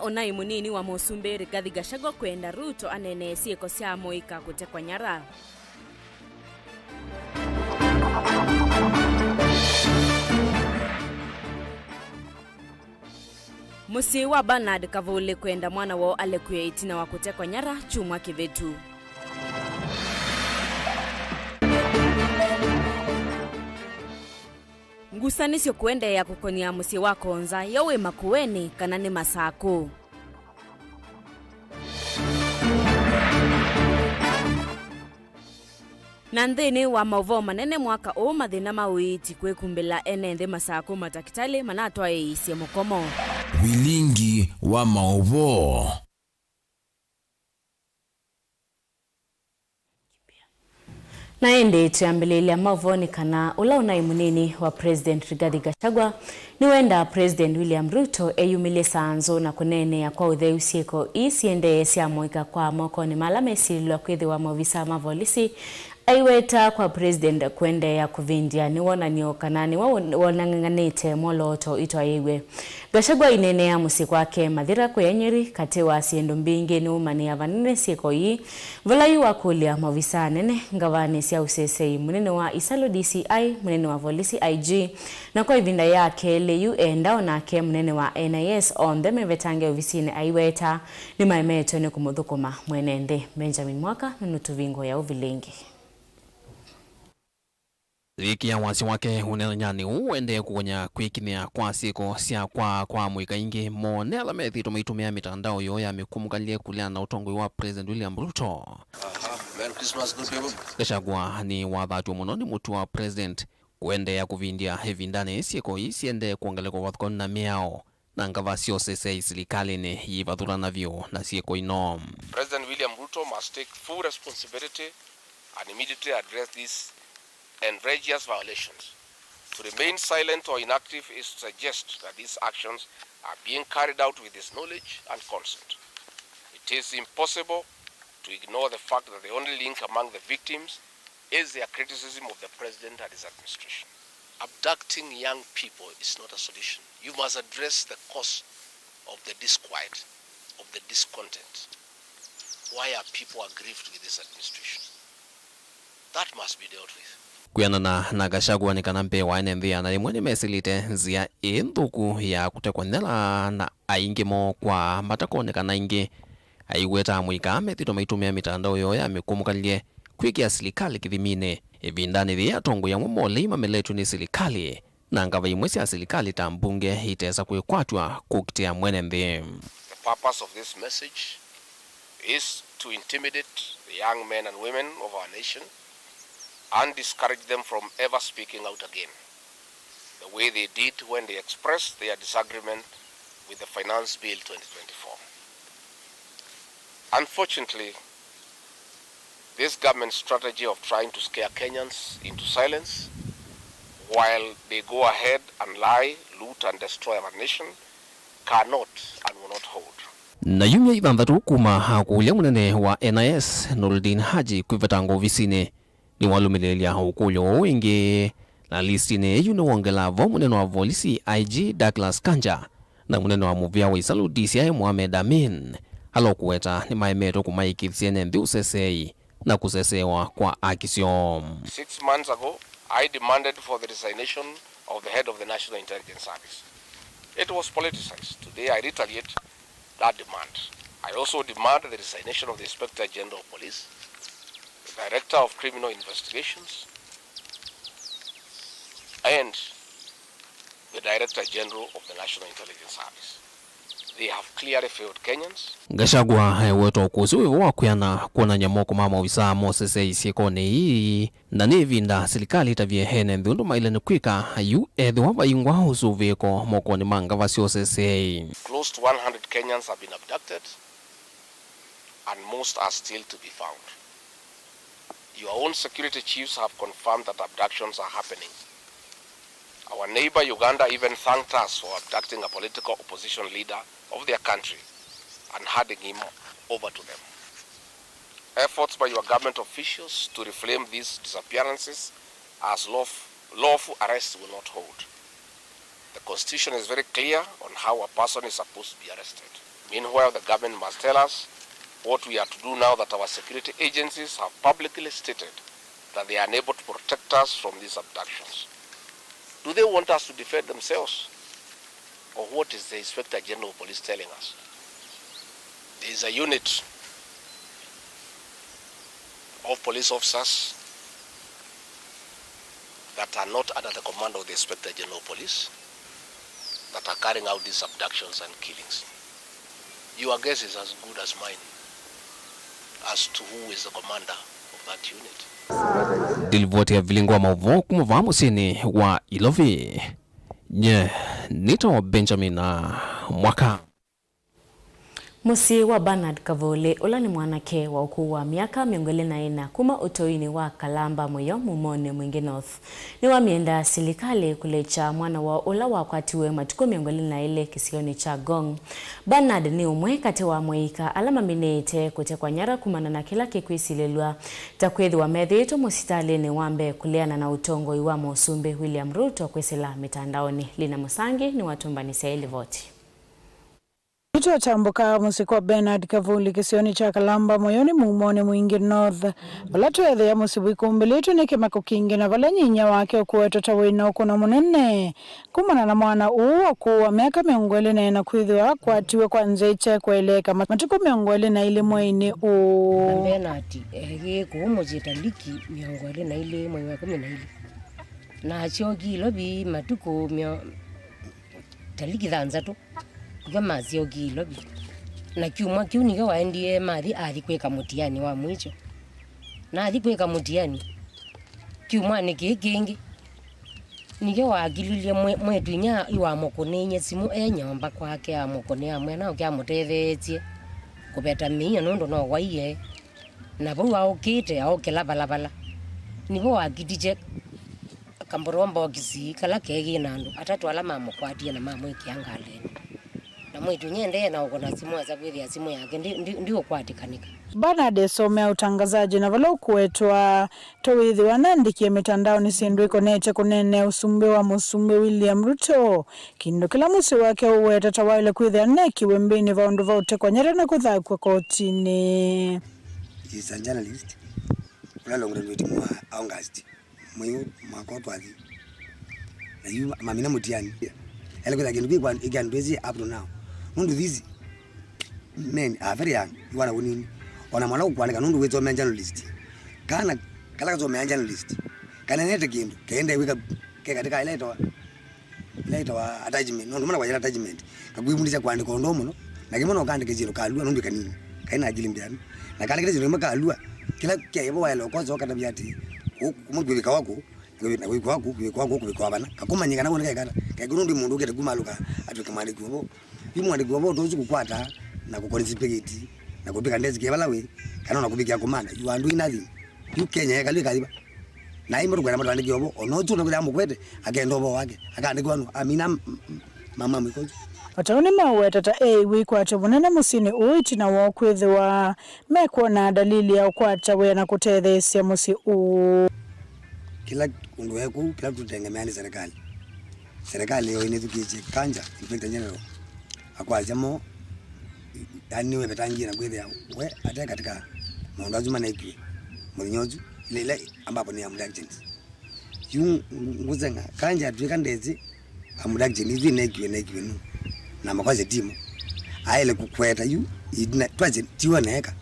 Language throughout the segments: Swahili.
onai munini wa Musumbi Rigathi Gachagua kwenda Ruto anene ciiko cia muika kutekwa nyara. Musi wa Bernard Kavule kwenda mwana wao alekuya itina wa kutekwa nyara chumwa kivetu. Ngusanisyo kuende ya kukonia musi wa Konza yowe Makueni kana ni Masako. Na nthini wa mauvo manene mwaka o mathina mawiti kwekumbela ene Masako matakitali manatwa eisye mukomo. Wilingi wa mauvo. Na ende tuambelelia mavoni kana ula unai munini wa President Rigathi Gachagua ni wenda President William Ruto eyumile sanzo na kunene ya kwa utheu sieko isiende sia moika kwa moko ni malamesi lwa kwethi wa mavisa mavolisi aiweta kwa President kwende ya kuvindia ni wona nio kanani wananganganite moloto ito aiwe. Gachagua inene ya musiko wake Mathira Nyeri kati wa siendo mbingi ni umani ya vanene sieko hii valayu wa kulia mavisa nene ngavani sia usesei munene wa Isalo DCI munene wa Volisi IG na kwa ivinda yake leyu endao na ke munene wa NIS on the mevetange ovisine aiweta ni maimeto ni kumudhukuma mwenende. Benjamin Mwaka nunutuvingo ya uvilengi. Wiki ya wasi wake unelanyani uende kukonya kwikinia kwa siko sia kwa mwika ingi monela methi tumeitumia mitandao yo ya mikumukalie kulia na utongwe wa President William Ruto. Merry Christmas, good people. Gachagua ni wadhatu munoni mutu wa President kuende ya kuvindia hevi ndani siko isiende kuangale kwa wathukoni na miao na ngava sio sese isilikali ni yivadhura na vyo na siko ino. President William Ruto must take full responsibility and immediately address these egregious violations. To remain silent or inactive is to suggest that these actions are being carried out with his knowledge and consent. It is impossible to ignore the fact that the only link among the victims is their criticism of the president and his administration. Abducting young people is not a solution. You must address the cause of the disquiet, of the discontent. Why are people aggrieved with this administration? That must be dealt with. Kuyanana na Gachagua ni kanampe wa NMV na limwene mesilite zia enthuku ya kutekwa nela na aingimo kwa matakone kana ingi aiweta mwika methito maitumia mitandao yo ya mikumukalie kwikia silikali kithimine evindani thia tongo ya mwomole imameletu ni silikali na ngava imwesi ya silikali tambunge itesa kwekwatwa kukitia mwene mvi. The purpose of this message is to intimidate the young men and women of our nation and discourage them from ever speaking out again, the way they did when they expressed their disagreement with the Finance Bill 2024. Unfortunately, this government strategy of trying to scare Kenyans into silence while they go ahead and lie, loot and destroy our nation cannot and will not hold. Na yumya ithanthatu kuma hakulia munene wa NIS Noordin Haji kwivetango ovisine ni walumilelia hukulyo wingi na listine yuno wongela vo munene wa Volisi IG Douglas Kanja na munene wa muvia wa Isalo DCI Mohamed Amin alokuweta ni maimeto kumaikithisiene mbi usesei na kusesewa kwa akisyo. 6 months ago, I demanded for the resignation of the head of the National Intelligence Service. It was politicized. Today I retaliate that demand. I also demand the resignation of the Inspector General of Police, the Director of Criminal Investigations, and the Director General of the National Intelligence Service. They have clearly failed Kenyans. Gachagua weto kuzuiwa wakuyana kuona nyamoko mama wisa mosese isikone hii na nivinda silikali itavye hene mbiundu mailene kwika yu edhi wamba ingwa usuviko moko ni manga vasio sese. Close to 100 Kenyans have been abducted and most are still to be found. Your own security chiefs have confirmed that abductions are happening. Our neighbor Uganda even thanked us for abducting a political opposition leader of their country and handing him over to them. Efforts by your government officials to reframe these disappearances as lawful arrests will not hold. The Constitution is very clear on how a person is supposed to be arrested. Meanwhile, the government must tell us what we are to do now that our security agencies have publicly stated that they are unable to protect us from these abductions. Do they want us to defend themselves? Or what is the Inspector General of Police telling us? There is a unit of police officers that are not under the command of the Inspector General of Police that are carrying out these abductions and killings. Your guess is as good as mine as to who is the commander of that unit. Dilivoti vilingwa mauvo kumuvaa musini wa Ilovi. Nye, nito Benjamin na Mwaka. Musi wa Bernard Kavole ula ni mwanake wa ukuu wa miaka 24 kuma utoini wa Kalamba Moyo Mumone Mwingi North. Ni wa mienda silikali kulecha mwana wa ula wakwatiwe matuko 24 kisioni cha Gong. Bernard ni umwe kati wa mwika alama minete kutekwa nyara kumana na kila kikwisilelwa takwedhi wa medhito musitali ni wambe kuleana na utongo iwa Mosumbe William Ruto kwesela mitandaoni. Lina Musangi ni watumba ni Saili Voti. Kitu chambuka musiko wa Bernard Kavuli kisioni cha Kalamba Moyoni Mumone Mwingi North. Wala tuwethe ya musibu ikumbeletu ni kemako kingi na wala nyinya wake ukuweto tawina ukuna munene. Kumana na mwana uwa kuwa miaka 24 kuhidhiwa kwa tiwe kwa nzeche kwa eleka. Matuko 24 ili mwaini u... Bernard, kuhumojeta liki 24 ili mwa 12. Na hachogi ilobi matuko taliki dhanzato. Kama ziogi lobi na kiumwa kiuniga waendie mathi athikweka mutiani wa mwicho na athikweka mutiani kiumwa ni kikingi nige wagililie mwetunya iwa mokonenye simu enyomba kwake amokone amwe na ukya mutethetie kubeta minya nondo no waiye na bo waokite aokela balabala nibo wagidije kamboromba okisi kala kegi nando atatu ala mamo kwatie na mamo ikiangale mwitu nyende na uko na simu za kweli ya simu yake ndio kwatikanika. Bernard somea utangazaji na wala ukuetwa towithi wanandikie mitandao ni sindu iko neche kunene usumbe wa Musumbe William Ruto. Kindu kila musi wake uweta tawile kuithia neki wembini vaundu vaute kwa nyere na kuthaa kwa kotini. He's a journalist. Ula longre mwiti mwa August. Mwayu mwakotu wazi. Na yu mamina mutiani. Ele kwa kindu kwa igandwezi up to now. Nundu these men are very young. You wanna win. Ona mwana ukwanika nundu wezo me journalist. Kana kala zo me journalist. Kana nete kindu. Kaenda wika ke katika ilaitwa attachment. Nundu mwana kwa attachment. Kagwimundisha kwandika ndomo no. Na kimono kandike jino kalua nundu kanini. Kaina ajili mbiani. Na kale kile jino makalua. Kila kyebo wa lokozo katabyati. Kumugwika wako. Kwa bana kakumanyika nabo nekagata kagurundi mundu ukete kumaluka atuke mali kubo imwandi kubo tozu kukwata na kukoleza pegeti na kupika ndezi kebalawe kana na kubikia komanda you are doing nothing you Kenya kalwe kaliba na imuru kwera matande kyobo onotu no kula mukwete agendo bo wake akandike wanu amina mama mikozi Watauni mawetata wikwata bunene musini uiti na wakwithiwa mekuona dalili ya ukwata wena kutethesia musi u kila kundu weku kila tutengemeani serikali. Serikali yo inithukije kanja Inspector General akwajamo yani we betangira kwithia we ate katika maundu azuma na ikwi mulinyoju ile ambapo ni amulactions yu nguzenga kanja twika ndezi amulactions izi na ikwi no na makwaze timu aile kukweta yu idina twaje tiwa neka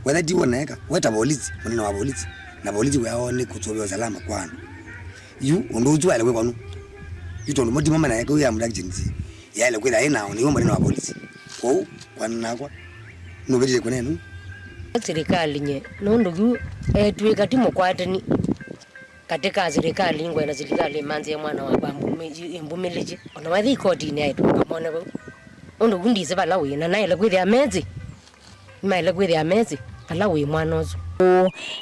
whether tiwa neka weta polisi munene wa polisi na polisi waone kutsobya salama kwano yu ondoju ale kwano itondo modi mama na yake ya mudagjenzi yale kwela ina oni yomba na polisi ko kwanakwa no bedile kwenenu serikali nye nondo tuweka timu kwatani katika serikali ngwe na serikali manzi ya mwana wa bambu imbumeleje ona wathi kodi ni aitu kamona bo ondo gundi se balawe na naile kwithia mezi maile kwithia mezi alawe mwanozo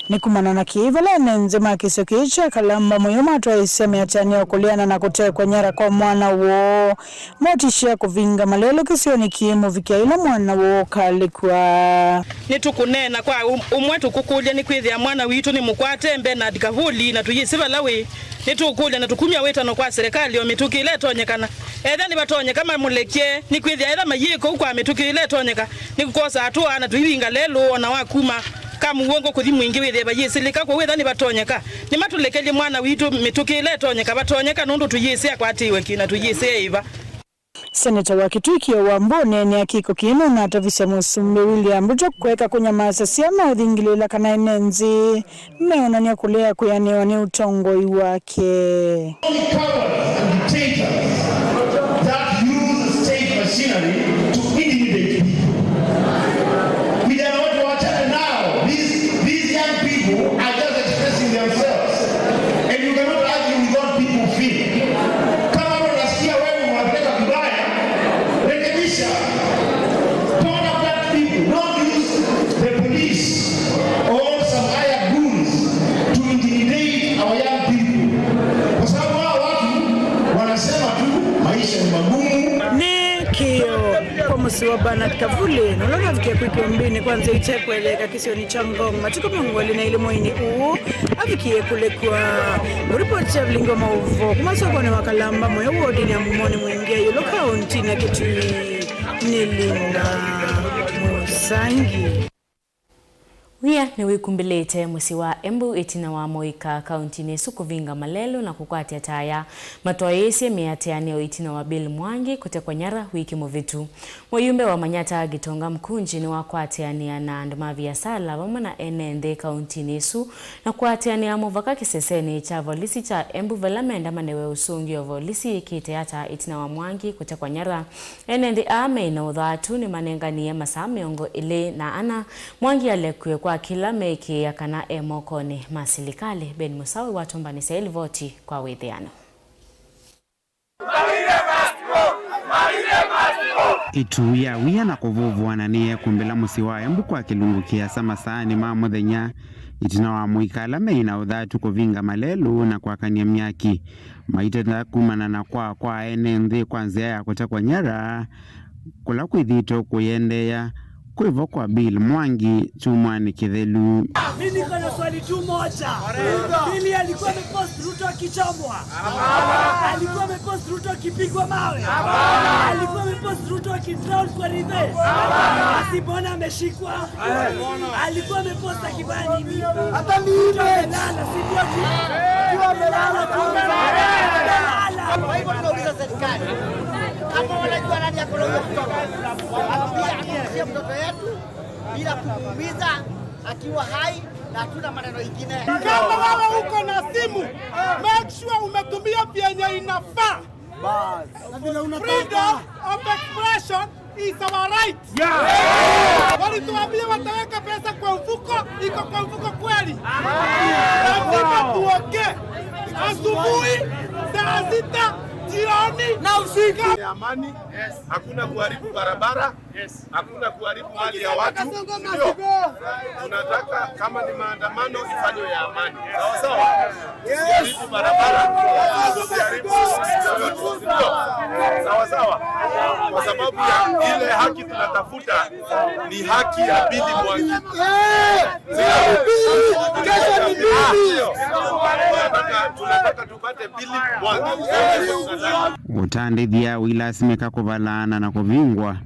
Ni kumana na kiivala nenzema kisokicha Kalamba Moyo atwa iseme atania okuliana na kutekwa nyara kwa mwana wo motisha kuvinga malelo kisioni kimu vikiaila mwana wo kalikuwa nitukunena kwa umwetu kukulya ni kwithia mwana witu ni mukwate Bernard Kavuli na tuyisiva lawe nitukulya na tukumya wetano kwa serikali o mituki ile tonyekana etha ni batonyeka mamulekie ni kwithia ila mayiko kwa mituki ile tonyeka ni kukosa atua na tuivinga lelo ona wakuma kama uongo kuthi mwingi withe bayisilika kwa wetha ni batonyeka ni matulekelie mwana witu mituki ile tonyeka batonyeka nundu tuyisia kwatiwe kina tuyisia iva. Seneta wa Kitui wa Mbone ni akiko kino na atavisa Musumbe William Ruto kuweka kunyamaza siama udhingilila kana enenzi meona ni kulea kuyanewa ni utongoi wake. Wa Bernard Kavuli nolona vikia kwiki mbini kwanza ichekweleka kisioni cha Ngong matuko mongoli na ile moini avikie kule kwa report ya Vlingo Mauvo kumasoko ni Wakalamba Moyo wodi ni Ambumoni mwingia yulo kaunti na Kitui Nilinda Musangi. Wia ni wikumbilete musi wa Embu itina wa Moika kaunti ni sukuvinga malelo na kukwatia taya matoyesi miateani o itina wa Bill Mwangi kutekwa nyara wiki movitu. Moyumbe wa Manyata Gitonga Mkunji ni wakwatiania na ndumavi ya sala wamana enende kaunti nisu na kwatiania muvaka kiseseni cha volisi cha Embu velamenda manewe usungi o volisi kiteata itina wa Mwangi kutekwa nyara enende ame na udhatu ni manengani ya masamiongo ile na ana Mwangi alekwe kwa kila meki ya kana emokoni masilikali. Ben Musawi watumbani saili voti kwa withiano. Ituya wia na kuvuvuana niye kumbila musi wa Embu kwa kilungu kiasa masaani mamuthenya itina wa Muikala meina udhatu kuvinga malelu na kwa kania myaki maitenda kumana na kwa enenthi kwanzia ya kutekwa nyara kula kwithito kuyendeya kuivo kwa Bill Mwangi chumwani Kithelu. Mimi niko na swali tu moja. Bill alikuwa amepost Ruto akichomwa. Alikuwa amepost Ruto akipigwa mawe. Alikuwa amepost Ruto akidrown kwa river. Basi mbona ameshikwa? Alikuwa amepost akibani nini? Hata mimi nalala sijui. Kwa amelala tu. Kwa hivyo tunauliza serikali. Kama wanajua nani akologa mtoto. Atuambie mtoto yetu bila kumuumiza akiwa hai na hatuna maneno ingine. Kama wewe uko na simu, make sure umetumia vyenye inafaa. Freedom of expression is our right. Walituambia wataweka pesa kwa mfuko, iko kwa mfuko kweli. Lazima tuongee. Asubuhi saa 6 jioni na usiku. Amani, hakuna kuharibu barabara, hakuna kuharibu mali ya watu. Tunataka kama ni maandamano ifanywe ya amani. Sawa sawa. Kuharibu barabara, kuharibu sawa sawa. Kwa sababu ya ile haki tunatafuta ni haki ya Bill Mwangi. Kesho ni Bill. Tunataka tupate Bill Mwangi. Utandithia wilasimika kuvalana na kuvingwa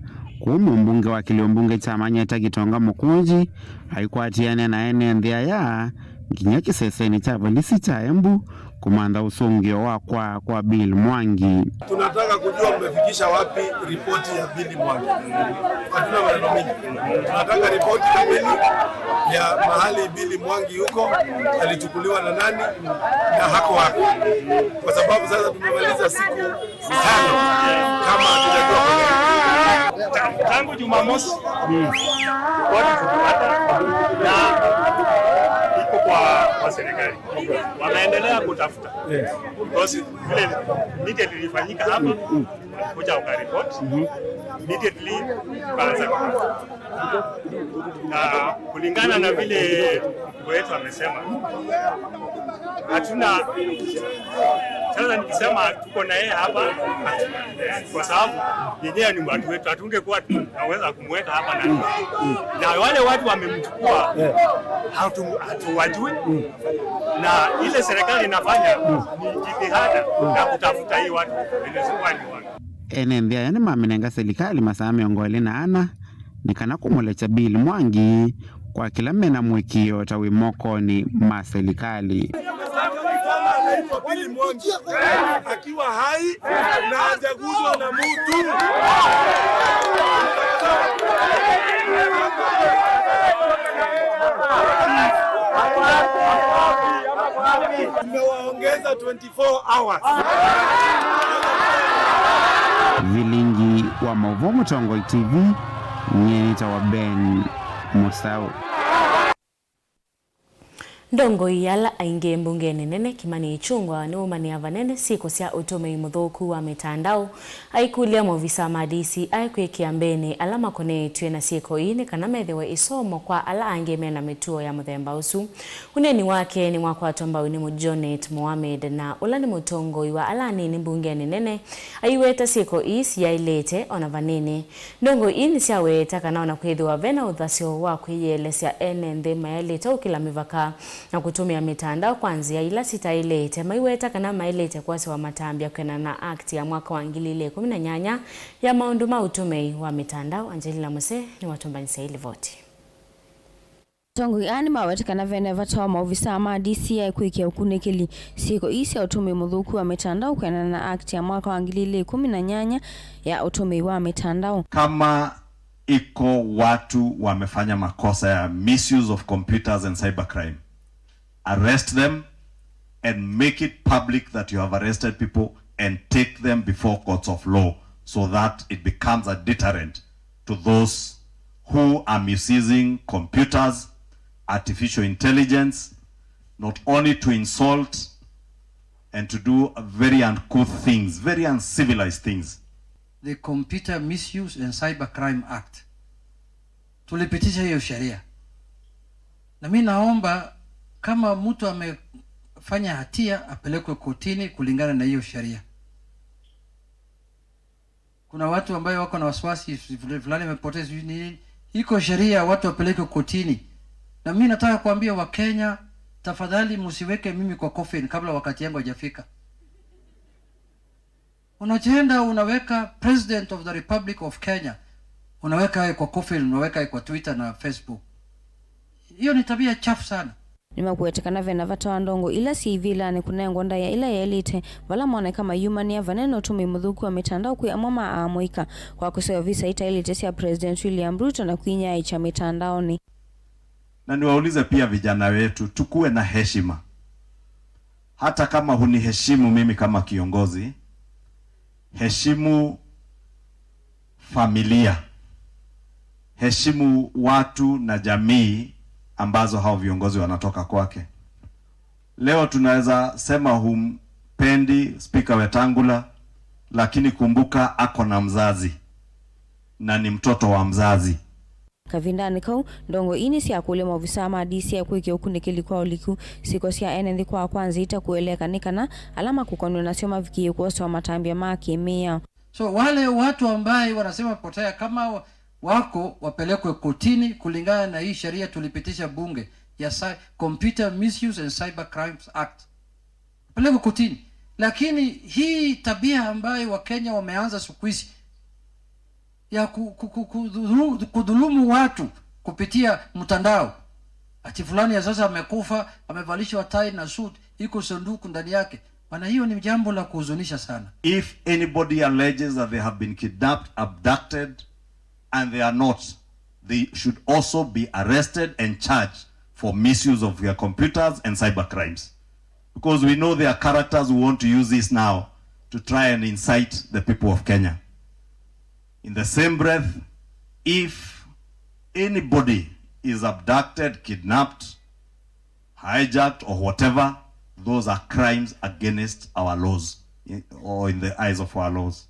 kumu mbunge wa kiliombunge cha Manyata Gitonga Mkunji haikwatiane na enenthia ya nginya kiseseni cha polisi cha Embu kumanda usungio wa kwa Bill Mwangi. Tunataka kujua mmefikisha wapi ripoti ya Bill Mwangi. Hatuna maneno mengi. Tunataka ripoti kamili ya mahali Bill Mwangi yuko, alichukuliwa na nani na hako wapi. Kwa sababu sasa tumemaliza siku 5 kama hatujajua tangu Jumamosi watu kupata na iko kwa kwa serikali. Wanaendelea kutafuta. Because vile immediately ilifanyika hapa, kuja ukaripoti. Immediately kaanza na kulingana na vile wetu amesema, hatuna sasa. Nikisema tuko na yeye hapa kwa sababu yenyewe ni watu wetu, hatungekuwa tunaweza kumweka hapa na wale watu wamemchukua hatuwajui, na ile serikali inafanya ni jitihada na kutafuta hii watu Venezuela ni watu enembia yani maminenga serikali masaa miongole na ana nikana kumulecha Bill Mwangi kwa kila mena mwekio tawi mokoni ma serikali. Bill Mwangi akiwa hai na hajaguzwa na mtu. Tumewaongeza 24 hours. Vilingi wa Mauvomo Tongo TV, nyenita wa Ben Musau. Ndongo yala ainge mbungeni nene Kimani Ichung'wah ni umani avanene siku sia utume muthuku wa mitandao aikulia movisa madisi aikwekia mbeni alama kone tuena siku ini kana methewe isomo kwa ala ange mena mituo ya muthemba usu. Uneni wake ni mwakwa tomba ni Jonet Mohamed na ulani mutongo wa alani ni mbungeni nene aiweta siku isi ya ilete ona vanene. Ndongo ini sia weta kana ona kwithiwa vena uthasio wa kwiyelesya enende mayaleta ukila mivaka na kutumia mitandao kwanzia ila sitailete maiweta kana mailete kwase wa matambia kwena na act ya mwaka wa 2018 ya maundu mautumei wa mitandao. Angelina Muse ni watumbani saili voti. Tongo yani maweta kana vene vatawa maovisa ama DCI kuikia ukunekeli siku isi ya utumei muthuku wa mitandao kwena na act ya mwaka wa 2018 ya utumei wa mitandao. Kama iko watu wamefanya makosa ya misuse of computers and cybercrime, arrest them and make it public that you have arrested people and take them before courts of law so that it becomes a deterrent to those who are misusing computers, artificial intelligence, not only to insult and to do very uncouth things, very uncivilized things. The Computer Misuse and Cybercrime Act. Tulipitisha hiyo sheria. Na mimi naomba kama mtu amefanya hatia apelekwe kotini kulingana na hiyo sheria. Kuna watu ambao wako na wasiwasi fulani wamepoteza nini? Iko sheria, watu wapelekwe kotini. Na mimi nataka kuambia Wakenya, tafadhali msiweke mimi kwa coffin kabla wakati yangu hajafika. Unaenda unaweka President of the Republic of Kenya, unaweka kwa coffin, unaweka kwa Twitter na Facebook. Hiyo ni tabia chafu sana. Nima kuetekana vena vatawa ndongo ila si vila ni kunengo ndaya ila ya elite wala mwane kama humani ya vaneno tumi mudhuku wa mitandao kuya mama amoika kwa kusewa visa ita elite siya President William Ruto na kuinya icha mitandao ni. Na niwaulize pia vijana wetu, tukue na heshima. Hata kama huniheshimu mimi kama kiongozi, heshimu familia, heshimu watu na jamii ambazo hao viongozi wanatoka kwake. Leo tunaweza sema humpendi Speaker Wetangula, lakini kumbuka ako na mzazi na ni mtoto wa mzazi. Kavindani kau ndongo ini siya kule maovisa ama DC ya kuikia ukunekeli kwa uliku siko siya enendi kwa kwanza ita kueleka nikana alama kukonwe na sioma viki kuosa wa matambia maki mea. So wale watu ambaye wanasema potea kama wako wapelekwe kotini kulingana na hii sheria tulipitisha bunge ya Computer Misuse and Cybercrimes Act. Pelekwe kotini. Lakini hii tabia ambayo Wakenya wameanza siku hizi ya kudhulumu watu kupitia mtandao. Ati fulani ya sasa amekufa, amevalishwa tai na suit, iko sanduku ndani yake. Bana, hiyo ni jambo la kuhuzunisha sana. If anybody alleges that they have been kidnapped, abducted, and they are not, they should also be arrested and charged for misuse of their computers and cyber crimes. Because we know there are characters who want to use this now to try and incite the people of Kenya. In the same breath, if anybody is abducted, kidnapped, hijacked or whatever, those are crimes against our laws or in the eyes of our laws.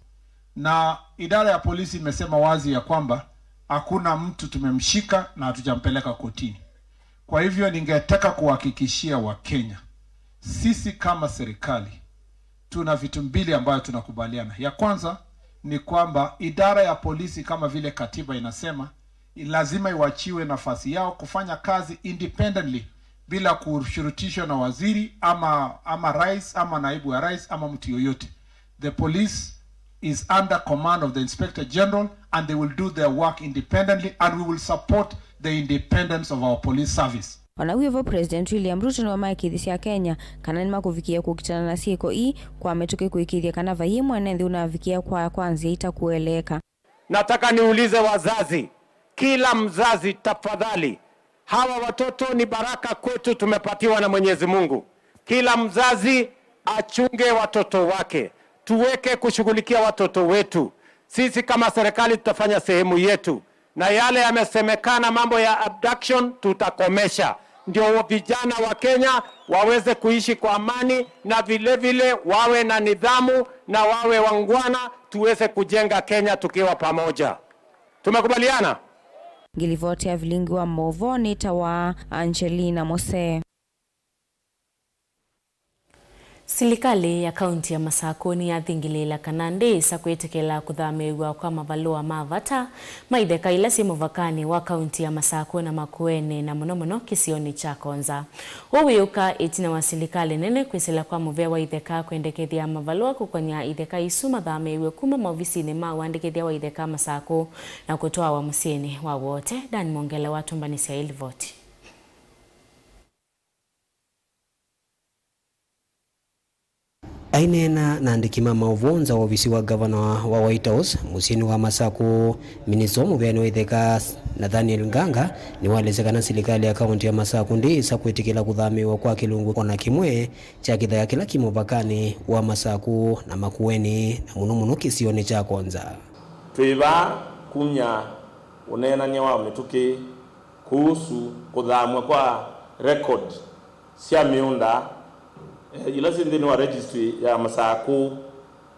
Na idara ya polisi imesema wazi ya kwamba hakuna mtu tumemshika na hatujampeleka kotini. Kwa hivyo ningetaka kuhakikishia Wakenya, sisi kama serikali tuna vitu mbili ambayo tunakubaliana. Ya kwanza ni kwamba idara ya polisi kama vile katiba inasema lazima iwachiwe nafasi yao kufanya kazi independently bila kushurutishwa na waziri ama rais ama naibu wa rais ama mtu yoyote. The police is under command of the Inspector General and they will do their work independently and we will support the independence of our police service. Wanaweza President William Ruto na maikithisi ya Kenya kana nima kufikia kukitana na sieko hii kwa metoke kuikithia kana vayi mwanenthi unafikia kwa kwanza itakueleka. Nataka niulize wazazi, kila mzazi tafadhali, hawa watoto ni baraka kwetu tumepatiwa na Mwenyezi Mungu. Kila mzazi achunge watoto wake. Tuweke kushughulikia watoto wetu. Sisi kama serikali tutafanya sehemu yetu. Na yale yamesemekana mambo ya abduction tutakomesha. Ndio vijana wa Kenya waweze kuishi kwa amani na vile vile wawe na nidhamu na wawe wangwana, tuweze kujenga Kenya tukiwa pamoja. Tumekubaliana? Ngilivoti ya vilingi wa Movo nitawa Angelina Mose. Serikali ya kaunti ya Masakoni yathingilila kana ndisa kwetekela kuthamirwa kwa mavalua mavata maitheka ila si muvakani wa kaunti ya Masako na Makueni na muno kisioni cha Konza. Uwiyuka itina wa serikali nene kwisila kwa muvea wa itheka kwendekethia mavalua kukonya itheka isu mathamirwe kuma maofisini ma wandikithia wa itheka Masako na kutoa wa musini wa wote. Dan Mongela watumbanisia ilivoti. Ainena na ndikima mauvonza wa ofisi wa governor wa White House musini wa Masako minister muveni wa itheka Nathaniel Nganga ni walezekana serikali ya kaunti ya Masako ndisa kwetikila kuthamiwa kwa kilungu kona kimwe cha kithaya kila kimuvakani wa Masako na Makueni na muno kisioni cha Konza. Twiva kunya unenanya wa mituki kuhusu kuthamwa kwa record cia miunda ila si ndini wa registry ya Masako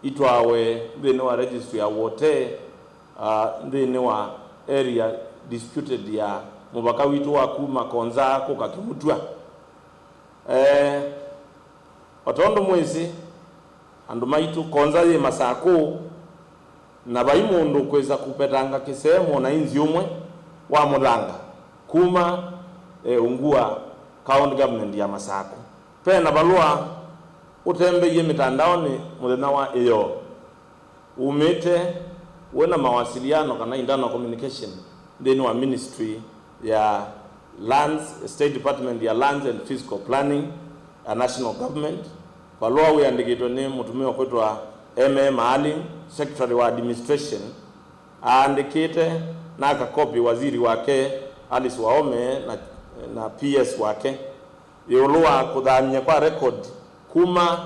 itwawe ndini wa registry ya wote ndini wa area disputed ya mubaka witu wa kuma Konza kuka Kimutwa watondo mwezi andu maitu Konza ye Masako na baimundu kweza kupetanga kisemo na inzi umwe wa Muranga kuma ungua county government ya Masako pena balua utembeye mitandaoni muthenya wa iyo umite wena mawasiliano kana internal communication ndeni wa ministry ya lands, state department ya lands and fiscal planning, a national government balua uyandikitwe ni mutumio kwetwa Maalim, secretary wa administration aandikite na akakopi waziri wake Alice Wahome na PS wake yoluwa kudhamia kwa record kuma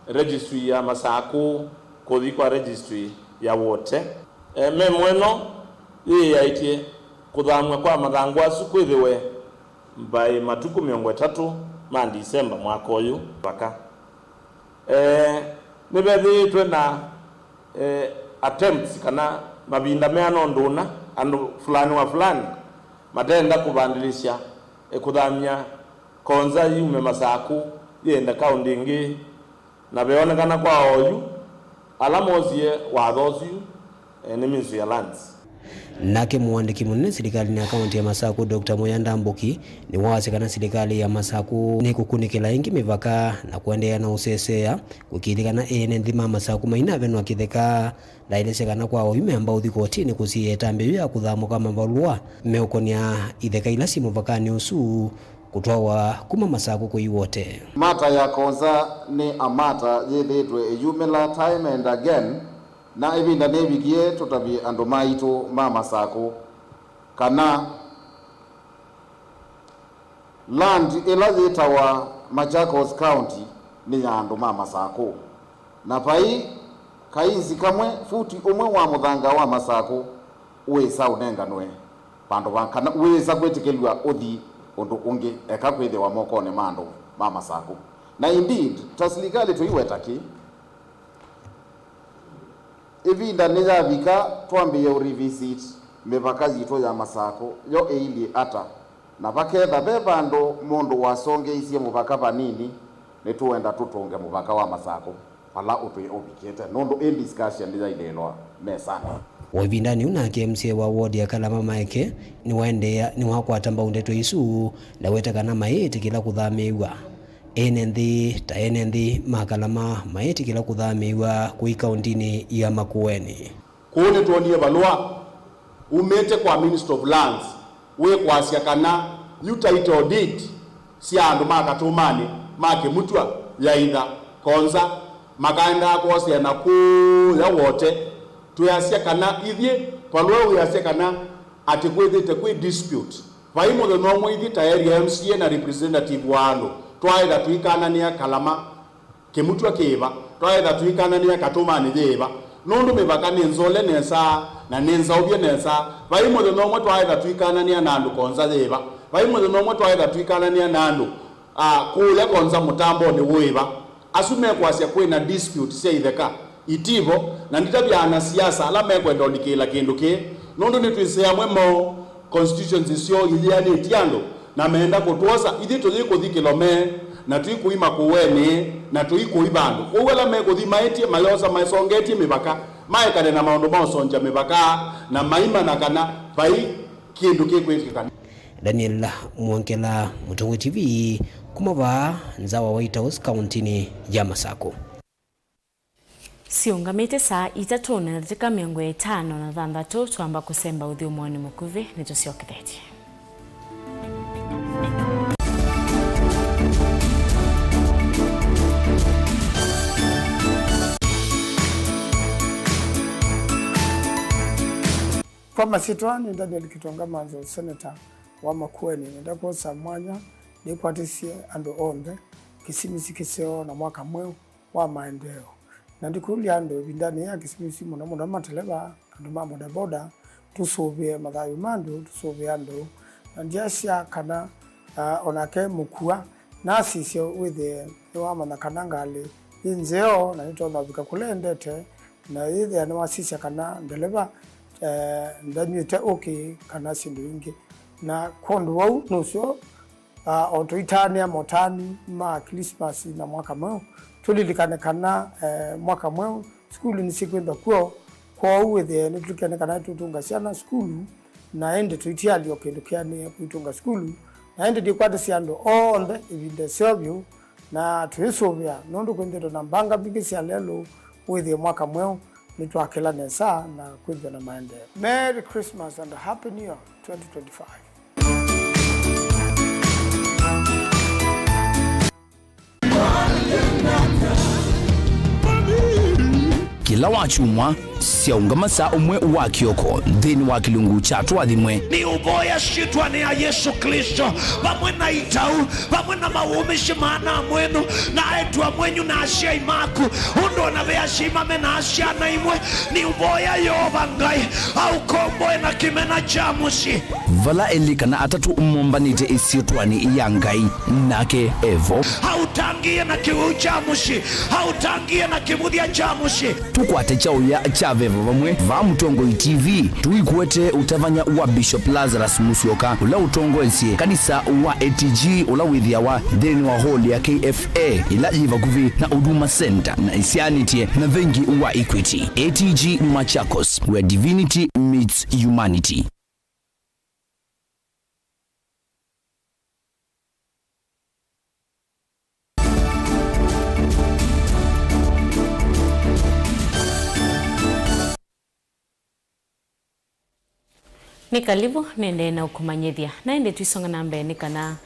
registry ya Masako kuthi kwa registry ya wote memweno yaitie kudhamia kwa mathangwa sukwithiwe by matuku 30 ma December mwaka uyu baka nibethitwe na attempts kana mabinda meano nduna andu fulani wa fulani matenda kubandilisha kudhamia Konza yume Masako yenda kaunti ingi na beonekana kwa oyu alamozie wathosu ni ministry ya lands. Nake muandiki munene serikali ya kaunti ya Masako Dr. Moyanda Mbuki ni wasekana serikali ya Masako ni kukunikila ingi mivaka na kuendelea na usesea kukithikana ene nthima Masako maina venwa kitheka ndailesekana kwa oyume ambao thikotini kusiyetambe ya kuthamuka mavalua meukonia itheka ila si muvakani usu kutwawa kuma Masako kwa wote. Mata ya Konza ni amata yethitwe yumela time and again na ibinda nebigie tutabi andu maitu ma Masako kana land ila yitawa Machakos County ni ya andu ma Masako na pai kainzi kamwe futi umwe wa muthanga wa Masako wesa unenganwe pandu kana wesa kwetikelwa uthi undu ungi eka kwithe wa moko ne mando mama saku na indeed taslikali tuiwetaki ivinda nija vika twambiye revisit mipaka yito ya masako yo eili ata na vaketha be vandu mundu wasonge isie mupaka vanini nituenda tutunge mupaka wa masako pala utwi obikete nundu in discussion nija idelwa mesana wavindani unake msie wa ward ya Kalama Maeke ni wakwata mbaundeto isu na wetakana maiti kila kuthamiwa enenthi makalama maiti kila kuthamiwa kui kaundini ya Makueni kuone tuonie balua umete kwa Minister of Lands we kwasia kana new title deed sia andu makatumani make mutwa ya ida konza makaenda kwasia na ku ya wote tuyasia kana ithie palwa uyasia kana atikwithite kwi dispute vaimo the no mwithi tayari MCA na representative wano twaenda tuikanania Kalama kimutwa kiva twaenda tuikanania Katumani jiva nundu mipaka ni nzole nesa na ninza ubye nesa vaimo the no mwe twaenda tuikanania nandu konza jiva vaimo the no mwe twaenda tuikanania nandu kule konza mutambo ni wiva asume kwasia kwina dispute sia itheka itivo na nditabyana siasa ala mekwenda ndikila kindu ki nundu nitwisea mwemo constituency sio iliani tiando na meenda kutoza ithi tuthikuthikilo me na tuikuima kuweni na tuikuibandu kuwela mekuthi maiti mayosa maisongeti mipaka maekane na maundu mausonja mipaka na maima na kana vai kindu kikwikikana. Daniel Mwankela, Mutongo TV, kumava nzawa White House County ya Masako. Siungamite saa itatu na dakika 5:06 twamba kusemba uthi umwani mukuvi nitusiokitheti. Kwa masitwani Daniel Kitonga Manzo Senator wa Makueni ndako samanya nikwatisie ando onde kisimisi kiseo na mwaka mweu wa maendeleo na ndikuli ando bindani ya kisimisi muna mateleba ando mamoda boda tusovie madhayo mando tusovie ando ndiasia kana onake mukua nasi sio withe wa mana kanangale inzeo na nitona bikakulendete na ithe anawasisha kana ndeleba ndanyite okay kana sindu ingi na kondo wau nusio otoitania motani ma Christmas na mwaka mweu tulilikane kana mwaka mweu skulu ni sikwenda kwa uwethe nitukane kana tutunga siana skulu na ende tuitia alio kendukiane kuitunga skulu na ende dikwata siando onde ibinde sebyo na tuisovya nondo kwendero na mbanga bigisi alelo wethe mwaka mweu nitwakela nesa na kwenda na maendeleo. Merry Christmas and a Happy New Year 2025. Kila wachumwa siaungama saa umwe wa kioko dhini wa kilungu chatu adhimwe ni uboya shitwa ni ya Yesu Kristo pamwe na itau pamwe na maumishi maana mwenu na etua mwenyu na ashia imaku undo na vea shimame na ashia na imwe ni uboya yoba ngai au komboe na kimena jamushi vala elika na atatu umombanite isiotwani ya ngai nake evo hautangie na kiu jamushi hautangie na kimudia jamushi tukwate chao ya chavevo vamwe va Mutongo TV tuikuwete utavanya wa Bishop Lazarus Musyoka ula utongoesie kanisa wa ATG ula withia wa dheni wa hall ya KFA ila jiva kuvi na Huduma Center na Isianitie na vengi wa Equity ATG Machakos where divinity meets humanity. Nikalivu nende na ukumanyithia na ende tuisonga na mbele kana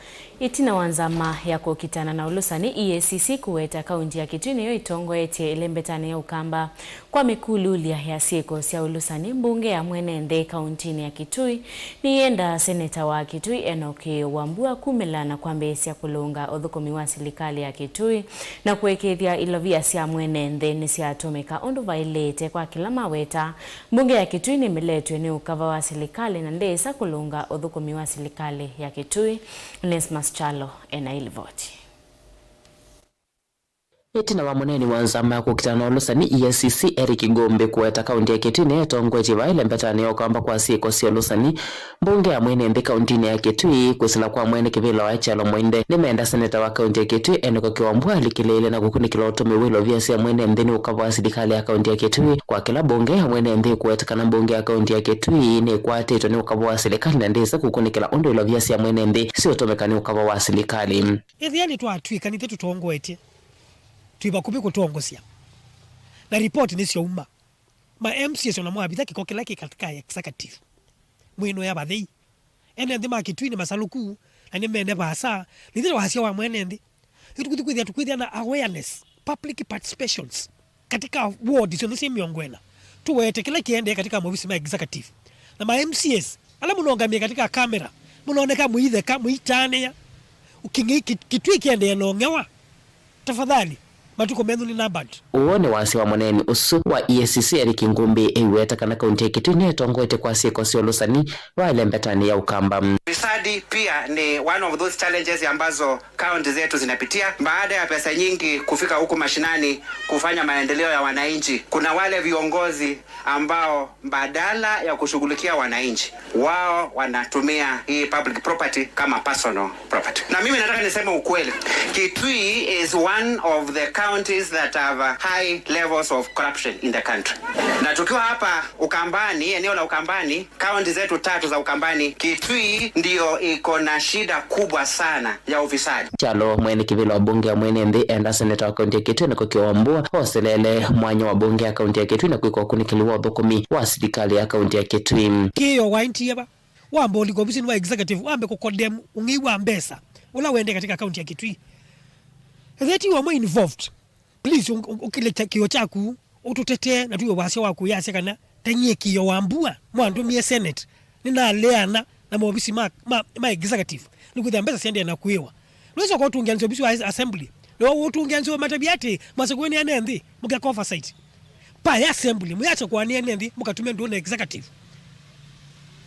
Itina wanzama ya kukitana na ulusani EACC kuweta kaunti ya Kitui niyo itongoetie ilembetane ya Ukamba kwa mikululia ya sieko sia ulusani mbunge ya mwenende kauntini ya Kitui ni yenda seneta wa Kitui Enoki Wambua kumelana kwa mbesi ya kulunga udhukumi wa serikali ya Kitui na kuwekethia ilovia sia mwenende ni sia atumika undu vailete kwa kila maweta mbunge ya Kitui ni miletwe ni ukava wa serikali na ndesa kulunga udhukumi wa serikali ya Kitui. Nesmas Chalo enailivoti. Itina wa muneni wanzama ya kukitana na ulusani EACC Eric Gombe kuweta kaunti ya Kitui ne tongoji vaile mbetani ya Ukamba kwa sieko si ulusani mbunge ya mwenende kauntini ya Kitui kusila kwa mwene kivila wa Chalo Mwende nimeenda seneta wa kaunti ya Kitui Enoki Wambua alikilele na kukunikila utumi wilo vya siya mwenende ni ukava wa serikali ya kaunti ya Kitui kwa kila bunge ya mwenende kuweta kana bunge ya kaunti ya Kitui ni kwa tito ni ukava wa serikali na ndeza kukunikila undu ilo vya siya mwenende si utomeka ni ukava wa serikali. Yani tuatuika ni tetu tuongoetie tuibakubi kutuongosia na report nisio umma ma MCS na mwabitha kikokela katika executive mwino ya bathei ene ndima Kitui ni masaluku na nimene basa nithira wasia wa mwenende tukwithia na awareness public participations katika ward sio nisi miongwena tuwete kila kiende katika ofisi ma executive na ma MCS ala munongamia katika kamera munaoneka muitheka muitane ya ukingi Kitui kiende nongewa tafadhali matuko menu ni nabad. Uone wasi wa mweneni usu wa EACC Eric Ngumbi iweta kana kaunti ya Kitui ne tongoete kwa sieko si ulusani wale mbetani ya Ukamba. Ufisadi pia ni one of those challenges ambazo kaunti zetu zinapitia. Baada ya pesa nyingi kufika huku mashinani kufanya maendeleo ya wananchi, kuna wale viongozi ambao badala ya kushughulikia wananchi wao wanatumia hii public property kama personal property. Na mimi nataka niseme ukweli, Kitui is one of the counties that have high levels of corruption in the country. Na tukiwa hapa Ukambani, eneo la Ukambani, kaunti zetu 3 za Ukambani, Kitui ndio iko na shida kubwa sana ya ufisadi. Chalo mwene kivilo wa bunge ya mwenende enda seneta wa kaunti ya Kitui na kukiwa Wambua hoselele mwanya wa bunge ya kaunti ya Kitui na kuikwa kunikiliwa udhukumi wa serikali ya kaunti ya Kitui. Kiyo wainti yaba wambo ligobisi wa executive wambe kukodem ungiwa mbesa ula wende katika kaunti ya Kitui. That you are more involved. Please ukileta kiyo chaku ututete na tuwe wasia waku yase kana tanyie kiyo Wambua mwandu mie senate nina leana na maofisi ma executive nikuthia mbesa siende na kuiwa nweza kwa tungianzo bisi wa assembly no tungianzo matabiati masakweni anendi muka oversight pa ya assembly muyacha kwa anendi mukatumia ndo na executive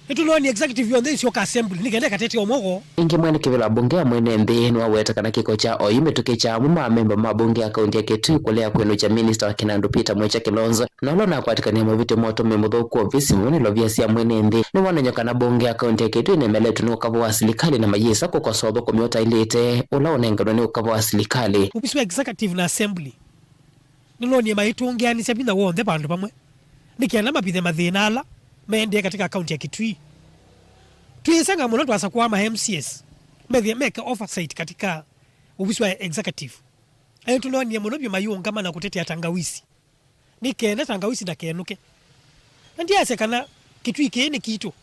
etulo ni executive yonde sio ka assembly nikaenda katete omogo ingi mwene kivila bunge ya mwenende ni waweta kana kiko cha oyime tukicha muma memba mabunge ya kaunti ya Kitui kulea kwenu cha minister wa Kinandu Peter Mwecha Kilonzo na lona kwatikania mavite moto memudho kwa ofisi mwene lovia siya mwenende ni wananyoka na bunge ya kaunti ya Kitui ni meletu ni ukava wa serikali na majisa kukosodo kumiota ilete ula unengano ni ukava wa serikali ofisi wa executive na assembly nilo ni maitu ungiani sabina wonde bandu pamwe nikiana mabithe mathinala mende katika kaunti ya Kitui. Tuisanga muno twasa kwa ma MCS. Make oversight katika ofisi wa executive. Ayo tunonie muno byo mayunga na kutetea tangawisi. Nikene tangawisi na kenuke. Ndia sekana Kitui kene kitu.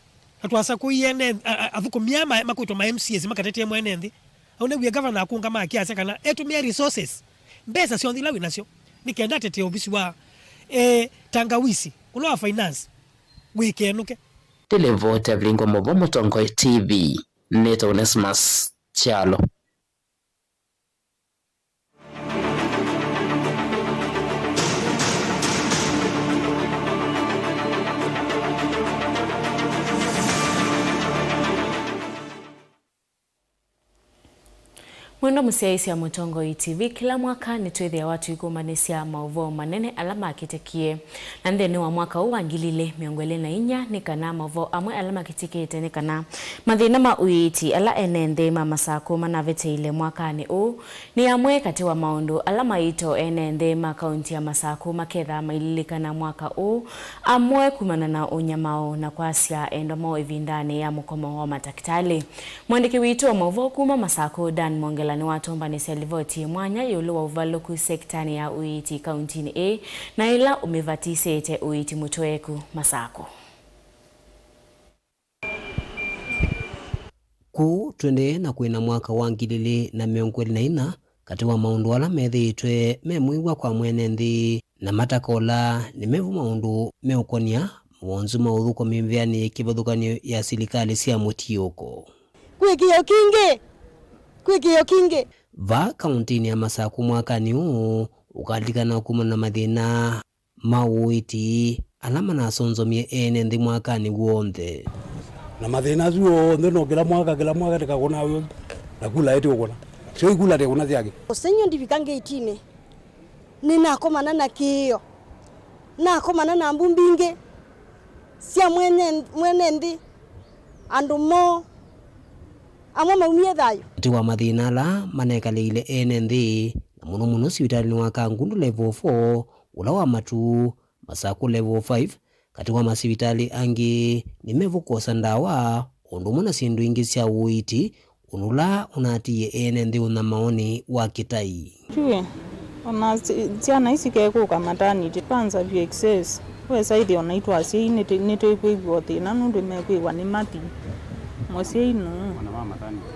Atwasa ko yene avuko myama makuto ma MCS makatetea mwenende. Aune we governor akunga ma kiasi kana etumia resources. Mbesa sio ndilawi nasio. Nikenda tetea ofisi wa tangawisi. Ulo wa finance. Wikenuke. Televote vlingo movomo tongo TV. Neto Nesmas Chalo. Mwendo musiaisi ya Mutongo TV kila mwaka ni tuwethe ya watu ikumanesia mauvoo manene alama akitekie. Na ndeni wa mwaka huu angilile miongwele na inya ni kana mauvoo amwe alama akitekete ni kana mathina ma uiti ala enende mama sako manavete ile mwaka ni u ni amwe kati wa maundu alama ito enende makaunti ya Masako maketha maililika na mwaka u amwe kumana na unyamao na kwasia endo mao ivindani ya mukomo wa matakitali. Mwandiki witu wa mauvoo kuma Masako Dan Mongela ni watomba ni selivoti mwanya yulu wa uvaloku sektani ya uiti kauntini A na ila umevatise ete uiti mutoeku Masako. ku twende na kwina mwaka wa 2024 kati wa maundu ala methitwe memwiwa kwa mwene nthi na matakola ni mevu maundu meukonia mwonzu mauthu kwa mimviani kibuthukanio ya silikali cia mutiuko kwikio kingi va kauntini ya Masaku mwakani huu ukalikana kuma na mathina mauiti alama na sonzomie ene nthi mwakani wonthe na mathina zuo no kila mwaka tikakona uyo na kula eti ukona sio ikula te kuna yake usenyo ndivikange itine ninakomana na kiyo nakomana na mbumbinge sia mwene ndi andumo amwe maumie thayo tiwa mathina la manekaleile ene nthi na muno sibitali wa Kangundu level 4 ula wa Matu Masaku level 5 kati wa masibitali angi nimevukosa ndawa undu muna sindu ingi cia uiti unula unatie ene nthi una maoni wa kitai chue ona tiana isi kekuka maternity kwanza vya excess we saidi onaitwa si nito ikwigwo thina nundu mekwigwa ni mati mwesi ino ona mama maternity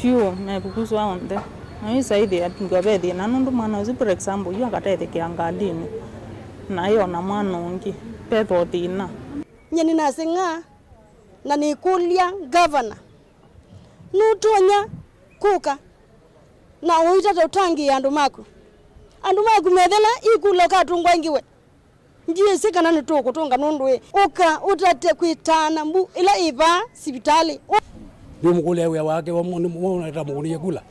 chue mekukuswa onde na isi saidi atingabe thina nundu mwana uzi for example yu akatete kiangalini na yo na mwana ungi petho thina nyeni nasinga na nikulia governor nutonya kuka na uita utangi andu maku methela ikula katungwa ingiwe njie sikana nituko tunga nundwe uka utate kwitana mbu ila iba sibitali ndio mukule ya wake wa mwana mukuni kula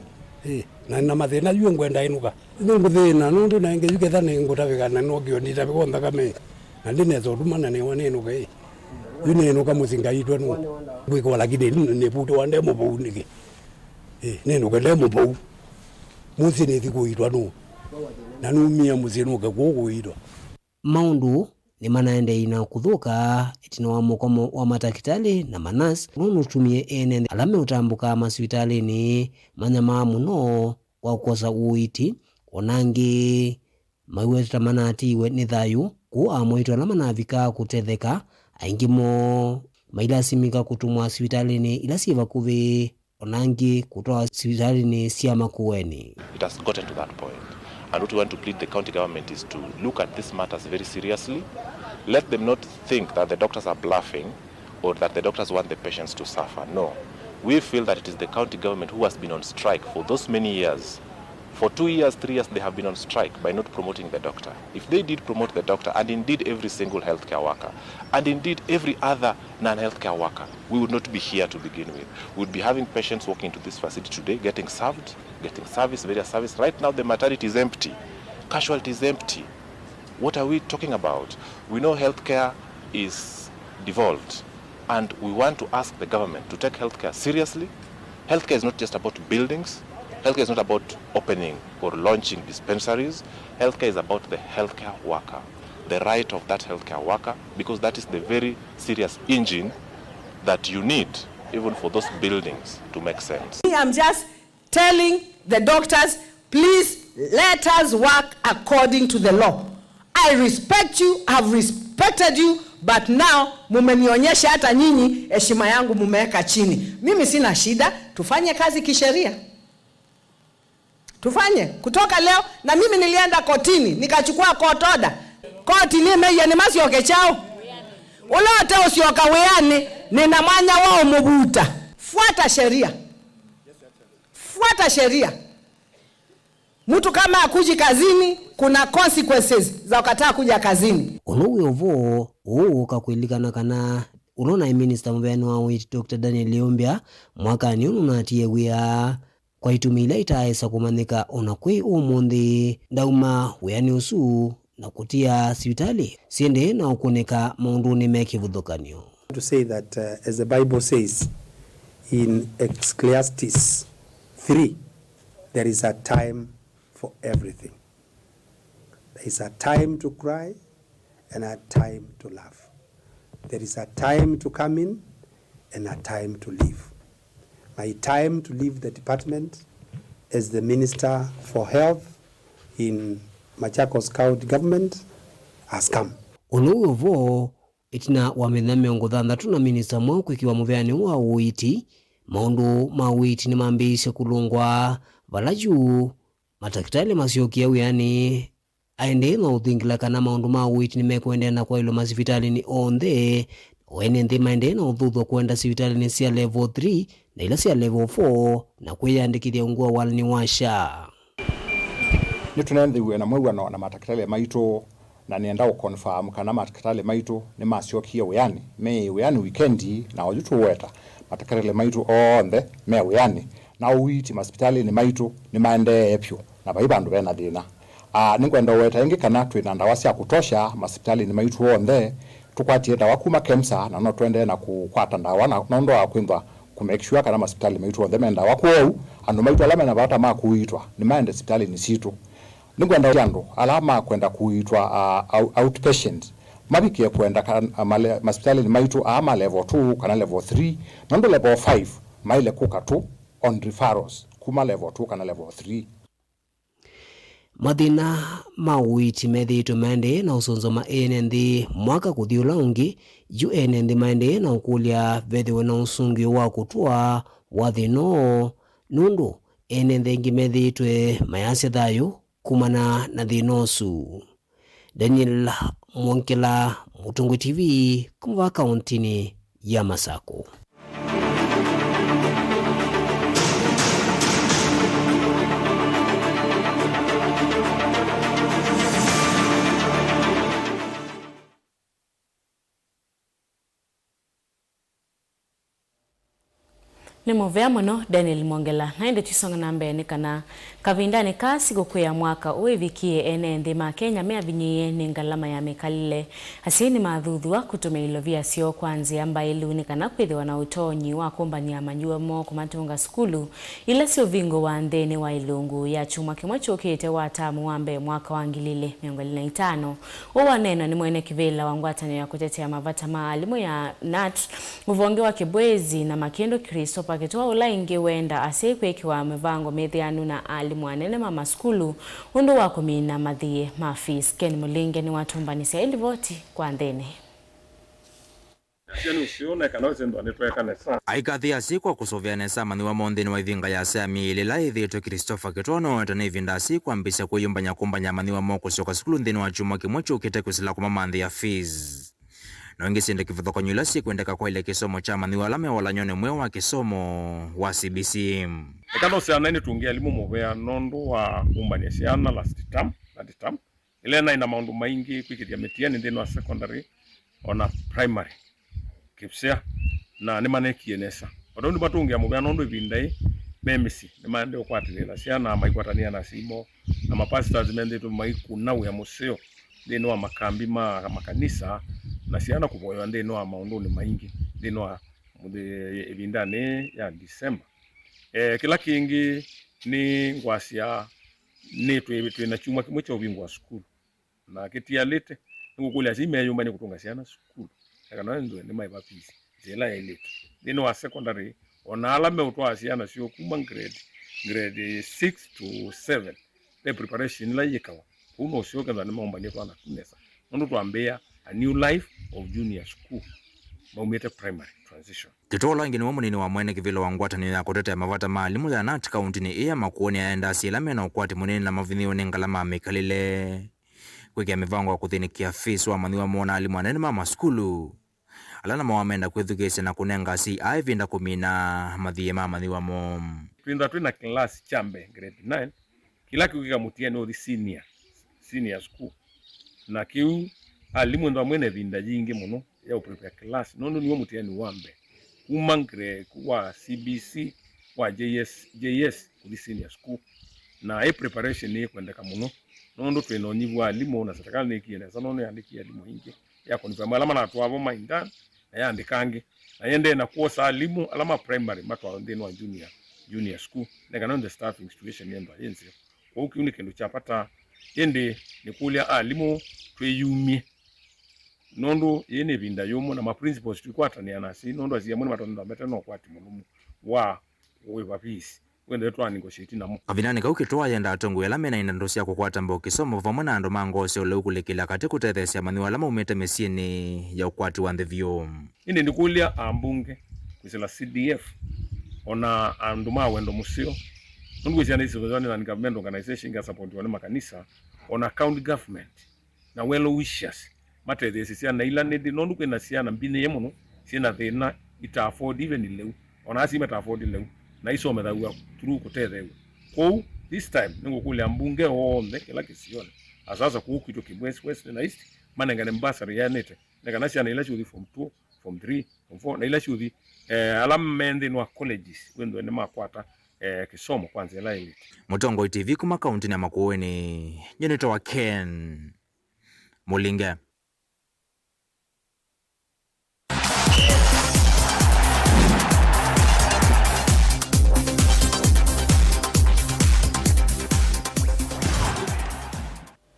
na mathina yu ngwenda inuka nundu thina nundu na nge yuke thane ngutavigana no gioni tabikonda kame na ndinezo dumana ne wane inuka yune inuka musinga itwe no bwiko lakini ne puto wande mo bounike neno kende mo bou musine thikuitwa no na numia musinuka kukuitwa maundu ni manaende ina kuthuka itina wa mukomo wa matakitali na manasi nunutumie ene alame utambuka masibitali manyama muno wa kukosa uiti onangi maiweta manatiwe ni thayu ku amoitwa alama na vika kutetheka aingimo mailasimika kutumwa sibitalini ila siva kuvi onangi kutoa sibitalini cia makueni. It has gotten to that point. And what we want to plead the county government is to look at these matters very seriously. Let them not think that the doctors are bluffing or that the doctors want the patients to suffer. No. We feel that it is the county government who has been on strike for those many years. For 2 years, 3 years, they have been on strike by not promoting the doctor. If they did promote the doctor, and indeed every single healthcare worker, and indeed every other non-healthcare worker, we would not be here to begin with. We would be having patients walking into this facility today, getting served, getting service, various service. Right now, the maternity is empty. Casualty is empty. What are we talking about? We know healthcare is devolved, and we want to ask the government to take healthcare seriously. Healthcare is not just about buildings. Healthcare is not about opening or launching dispensaries. Healthcare is about the healthcare worker, the right of that healthcare worker, because that is the very serious engine that you need even for those buildings to make sense. I'm just telling the doctors, please let us work according to the law. I respect you, have respected you, but now mumenionyesha hata nyinyi heshima yangu mumeweka chini. Mimi sina shida, tufanye kazi kisheria. Tufanye kutoka leo, na mimi nilienda kotini nikachukua court order. Koti limeya ni masioke chao ulote usioka weani nina mwanya wao mubuta. Fuata sheria, fuata sheria. Mtu kama akuji kazini kuna consequences za ukataa kuja kazini. Unowevo ukakwilikana kana unona minister mveni wa wit Dr. Daniel Leombia mwakani unatie wia kwa itumila itaesa kumanika onakwe umundi ndauma weani usu na kutia sibitali siende na ukuneka maunduni meki vudhokanyo. To say that as the Bible says in Ecclesiastes 3, there is a time for everything. There is a time to cry and a time to laugh. There is a time to come in and a time to leave. My time to leave the department as the Minister for Health in Machakos County Government has come. Unuvo itina wamenya miongo 6 na minister mwako ikiwa muveani wa uiti maundu mawiti ni mambisha kulungwa valaju matakitali masiokia yani aende na uthingila kana maundu mawiti ni mekwendea na kwa ilo masivitali ni onthe wene nthi maende na uthuthu kwenda sivitali ni sia level 3 na ila sia level 4 na kwiyandikithia ungua walini washa ni tunendhiwe na mwewano na matakitali maitu na nienda ukonfirm kana matakitali maitu ni masiokia uyani me uyani weekendi na wajutu weta matakitali maitu onthe me uyani na uiti hospitali ni maitu ni maende epyo na baibandu bena thina ninkwenda weta ingi kana twina ndawa cia kutosha hospitali ni maitu onthe tukwatie ndawa kuma KEMSA na no twende na kukwata ndawa na ndo akwindwa ku make sure kana hospitali maitu onthe menda wakwou andu maitu alama na bata makuitwa ni maende hospitali ni situ ninkwenda yandu alama kwenda kuitwa outpatient mabikie kwenda hospitali ni maitu ama level 2 kana level 3 na ndo level 5 maile kuka tu on referrals kuma level 2 kana level 3 mathina mawiti methitwe maende na usonzo ma nthi mwaka kuthiula ungi nthi maende na ukulia vethiwe na usungi wa kutua wa thino nundu nthi ingi methitwe mayasya thayu kumana na thinosu. Daniel Mwonkela, Mutungu TV, kumva kauntini ya Masako. Ni muvea muno Daniel Mwongela na ende tusonga na mbele kana kavindani kasi gukuya mwaka uivikie ene nthima Kenya meavinyiye ni ngalama ya mekalile hasini mathuthuwa kutume ilovia sio kwanzi ambaye iluni kana kwithiwa na utonyi wa kumbania manyua mo kumatunga skulu ila sio vingo wa nthini wa ilungu ya chuma kimwe chukite wa tamu wambe mwaka wa 2025 uwa neno ni mwene kivila wa ngwatanyo ya kutetea mavata maalimu ya NAT uvonge wa Kibwezi na Makendo Kristo pakitoa ulaingi wenda asekweki mevango methianu na alimu anene mama skulu undu wa kumina mathie mafis. Ken Mulinge ni watumbanisia ilivoti kwa nthini. Aikathia sikwa kusovya nesa maniwa mondhini wa ivinga ya sami ilila ithito Christopher Kitono tana ivinda sikwa mbisa kuyumbanya kumbanya maniwa moko sioka skulu nthini wa chuma kimwecho ukite kusila kumamandhi ya fees. Nongi sinde kifutho kwa nyulasi kuendeka kwa ile kisomo cha maniwa lame wala nyone mwe wa kisomo wa CBC. Ekano sianani tuungia limu mwea nondo wa kumbanya siana last term. Ilena ina maundu maingi kuikitia metiani ndino wa secondary ona primary. Kipsea na nimane kienesa. Wadondi batungia mwea nondo ivindai memisi. Nimande ukwatilila siana maikwatania na simo na mapasitors mende tu maiku nau ya museo. Ndino wa makambi makanisa na siana kuvoyo ndino wa maundu ni maingi. Ndino wa ivindane ya December. Kila kingi ni ngwasia ni tuina chuma kimwecha uvingu wa skulu. Na kitia lete, ngukulia zime yumba ni kutunga siana skulu. Yakanoa nduwe ni maiba pisi. Zela elite. Dino wa secondary, onaalame utoa siana siyo kuma grade 6 to 7. The preparation la yekawa. Uno siyo kanda ni maumba ni kwa na tunesa. Nundu tuambea a new life of junior school. Maumete primary transition. Kitola ingini wamu nini wa mwene kivilo wangwata ni ya kutete ya mavata maalimu ya NAT kaunti ni iya makuoni ya enda silame na ukwati munini na mavinio ni ngalama mekalile. Kweki ya mivango wa kuthinikia fees wa maniwa mwona alimu anene mama skulu. Alana mawamenda kwethugese na kunenga si aivinda kumina madhiye mama maniwa mom. Tuina class chambe grade 9. Kila kiukika mutia no the senior school. Na kiu alimu ndo mwene vinda jingi muno ya uprepare class. Nono niwo mutia ni wambe. Umangre kwa CBC wa JS kuli senior school na preparation ni kwendeka muno nondo twenonyiwa alimu na serikali nikiene sanono yandiki alimu hingi yako nifama alama na tuwavo maindan na yandikangi na yende na kuosa alimu alama primary matwa ndeni wa junior school nega non the staffing situation yendo yenzi kwa uki unikendo chapata yende nikulia alimu tweyumi nondo yene vinda yomo na ma principles tukwata ni anasi nondo aziyamuni matondo ametano kwati munumu wa uwe peace wende twa negotiate namo avinani kauki toa yenda atongo yalame na inandosia kukwata mbo kisomo vamwe na ndo mangose ole ukulekela kati kutethesia maniwa lama umete mesieni ya ukwati wa ndevyo indi ndikulia ambunge kwisela CDF ona anduma wendo musio nungu cia nisi wazani na government organization ga support wana makanisa ona county government na well wishers mate thesi cia na ila ne nondu kwena cia na mbine yemuno ciena thina ita afford even leu ona asi meta afford leu na iso methaua through kutethe kou this time ningo kule mbunge wonde kila kisione asasa kuukito kibwesi west na east manengane mbasari ya nete nekana cia na ila chuthi form 2 form 3 form 4 na ila chuthi alamende no colleges wendo ne makwata kisomo kwanza ila elite. Mutongo TV kuma kaunti ya Makueni Jenito wa Ken Mulinge.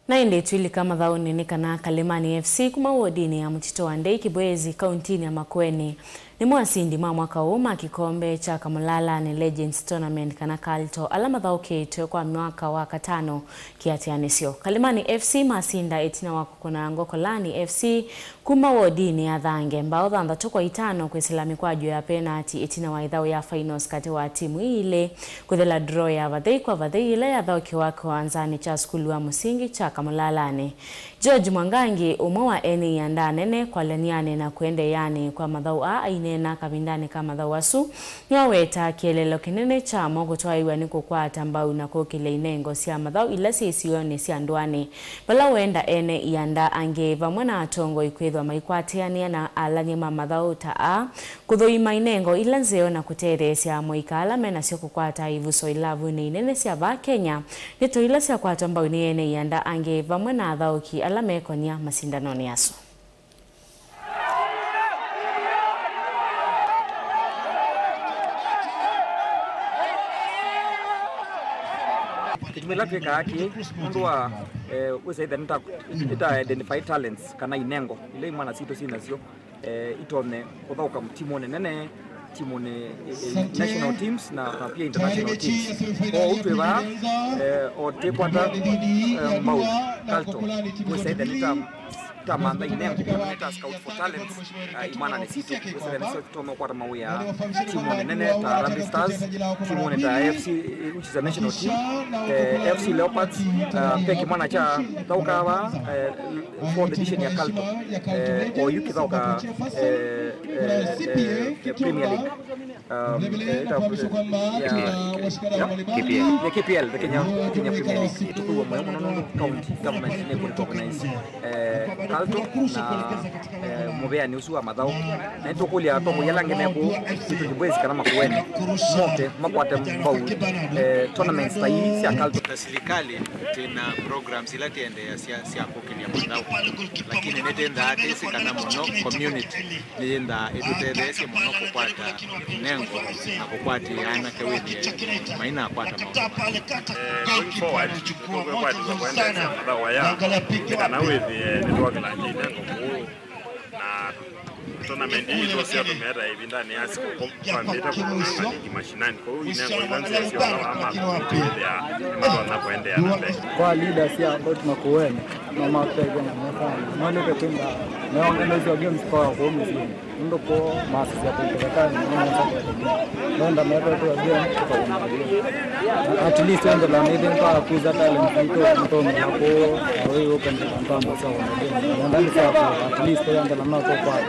Na inde tuili kama dhauni ni kana Kalimani FC kuma wodini ya Mtito wa Ndei Kibwezi kauntini ya Makueni. Ni mwasindi mwaka uma kikombe cha Kamulala ni Legends Tournament kana Kalto alama dhao keitwe kwa mwaka wa katano kiatianisio. Kalimani FC masinda etina wakukuna Ngokolani FC kuma wodini ya Dhange mbao dhanda tokwa itano kwa islami kwa juu ya penalty etina wa idhao ya finals kati wa timu ile kuthela draw ya vadhei kwa vadhei ile ya dhao kiwako wanzani cha skulu wa musingi cha Kamulalani. George Mwangangi umowa eni yanda nene kwa leniane na kuende yani kwa madhau ainena kabindane kama madhau asu nyaweta kielelo kinene cha mogo toa iwani kwa tambau na kukile inengo siya madhau ilasi isioni siya nduani bala wenda ene yanda ange vamwana atongo ikwedwa maikwateania na alanyema madhau taa kudhoima inengo ilanzeo na kutere siya moika alame na siyo kukwata ivuso ilavu ni inene siya va Kenya nito ilasi ya kwa tambau ni ene yanda ange vamwana adhau ki alame konya masindanoni yaso. Kimelafika haki mundu wa wese ita identify talents kana inengo ile imana sito sina sio itone kuthauka mtimo nene timu ne national teams na pia international teams kwa utweba o tekwata mbau Kalto wese ita tamanda inengo ita scout for talents imana ne sito wese ne sio tono kwa mawia timu nene ta Rambi Stars timu ne ta FC which is a national team FC Leopards peke mwana cha taukawa for the division ya Kalto o yuki tauka Premier League KPL the Kenya Premier League tukuwa mwana county government ne kuorganize Kalto na mobea ni usua madhao na itokuli atongo yalange nebo Kibwezi kana Makueni mote makwate mbau tournaments tai sia Kalto serikali tena programs ila tiende ya sia kokeni ya madhao lakini netenda atesi kana mono community nenda edutede sia mono kukwata nengo na kukwati ana kewedi maina kwata going forward kwa kwenda madhao ya kana wewe network la nengo na tournament hii ndio sio tumeta hivi ndani ya siku kwa meta kwa ligi mashinani kwa hiyo inengo ilanzi sio kama ya watu wanapoendea na mbele kwa leaders ya about Makueni na mapego na mfano mwana kutenda na organize games kwa home zone ndio kwa masi ya kuelekea na ndio meta tu game at least ndio la ndio kwa kuza talent mto hapo hiyo open kwa mtambo sawa ndio ndio at least ndio la mna kwa